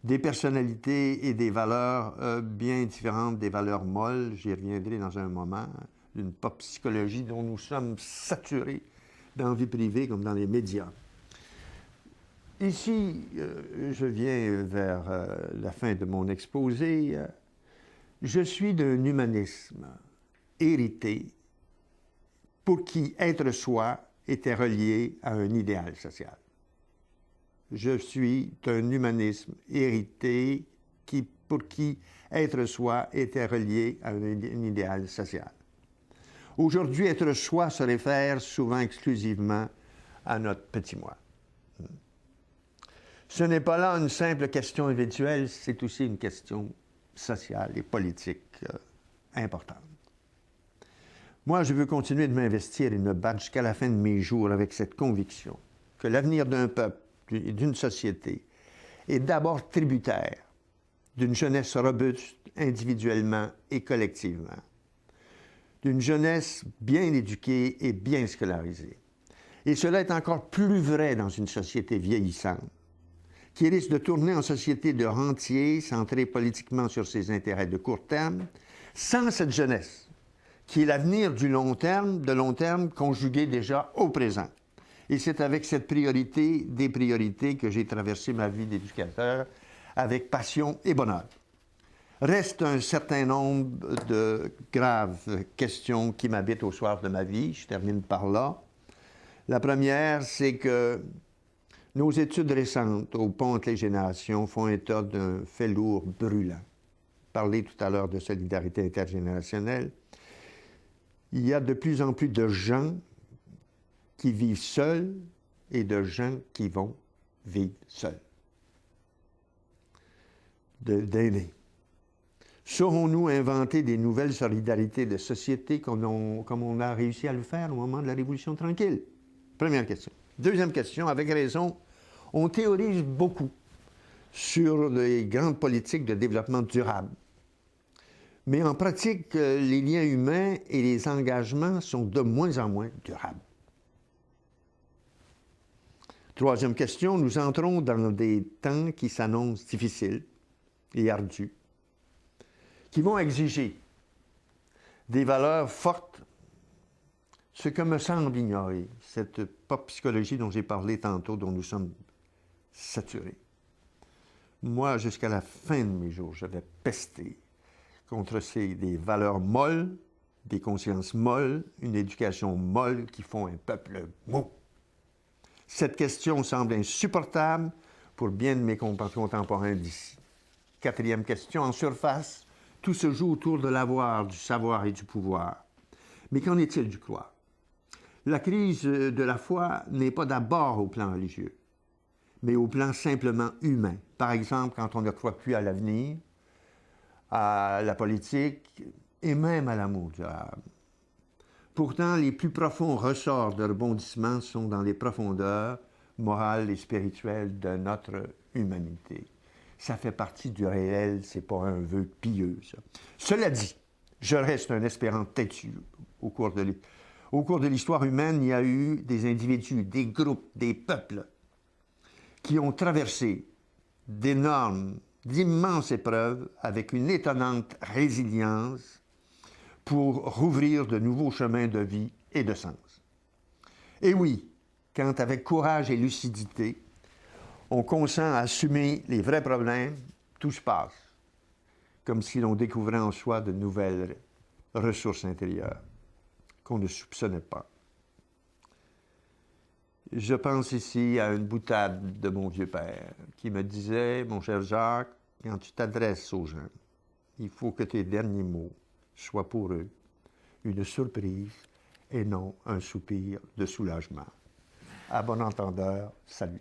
des personnalités et des valeurs bien différentes des valeurs molles, j'y reviendrai dans un moment, d'une pop psychologie dont nous sommes saturés dans la vie privée comme dans les médias. Ici, je viens vers la fin de mon exposé. Je suis d'un humanisme hérité pour qui être soi était relié à un idéal social. Je suis d'un humanisme hérité pour qui être soi était relié à un idéal social. Aujourd'hui, être soi se réfère souvent exclusivement à notre petit moi. Ce n'est pas là une simple question individuelle, c'est aussi une question sociale et politique importante. Moi, je veux continuer de m'investir et de me battre jusqu'à la fin de mes jours avec cette conviction que l'avenir d'un peuple et d'une société est d'abord tributaire d'une jeunesse robuste individuellement et collectivement, d'une jeunesse bien éduquée et bien scolarisée. Et cela est encore plus vrai dans une société vieillissante, qui risque de tourner en société de rentiers, centrée politiquement sur ses intérêts de court terme, sans cette jeunesse, qui est l'avenir de long terme conjugué déjà au présent. Et c'est avec cette priorité, des priorités, que j'ai traversé ma vie d'éducateur avec passion et bonheur. Reste un certain nombre de graves questions qui m'habitent au soir de ma vie. Je termine par là. La première, c'est que nos études récentes au pont entre les générations font état d'un fait lourd brûlant. Parler tout à l'heure de solidarité intergénérationnelle. Il y a de plus en plus de gens qui vivent seuls et de gens qui vont vivre seuls. D'aînés. Saurons-nous inventer des nouvelles solidarités de société comme on a réussi à le faire au moment de la Révolution tranquille? Première question. Deuxième question, avec raison, on théorise beaucoup sur les grandes politiques de développement durable. Mais en pratique, les liens humains et les engagements sont de moins en moins durables. Troisième question, nous entrons dans des temps qui s'annoncent difficiles et ardus, qui vont exiger des valeurs fortes, ce que me semble ignorer cette pop psychologie dont j'ai parlé tantôt, dont nous sommes saturés. Moi, jusqu'à la fin de mes jours, je vais pester contre des valeurs molles, des consciences molles, une éducation molle qui font un peuple mou. Cette question semble insupportable pour bien de mes contemporains d'ici. Quatrième question, en surface, tout se joue autour de l'avoir, du savoir et du pouvoir. Mais qu'en est-il du croire? La crise de la foi n'est pas d'abord au plan religieux, mais au plan simplement humain. Par exemple, quand on ne croit plus à l'avenir, à la politique et même à l'amour durable. Pourtant, les plus profonds ressorts de rebondissement sont dans les profondeurs morales et spirituelles de notre humanité. Ça fait partie du réel, c'est pas un vœu pieux, ça. Cela dit, je reste un espérant têtu au cours de l'histoire humaine. Il y a eu des individus, des groupes, des peuples qui ont traversé d'immenses épreuves avec une étonnante résilience pour rouvrir de nouveaux chemins de vie et de sens. Et oui, quand avec courage et lucidité, on consent à assumer les vrais problèmes, tout se passe, comme si l'on découvrait en soi de nouvelles ressources intérieures qu'on ne soupçonnait pas. Je pense ici à une boutade de mon vieux père qui me disait, mon cher Jacques, quand tu t'adresses aux gens, il faut que tes derniers mots soient pour eux une surprise et non un soupir de soulagement. À bon entendeur, salut.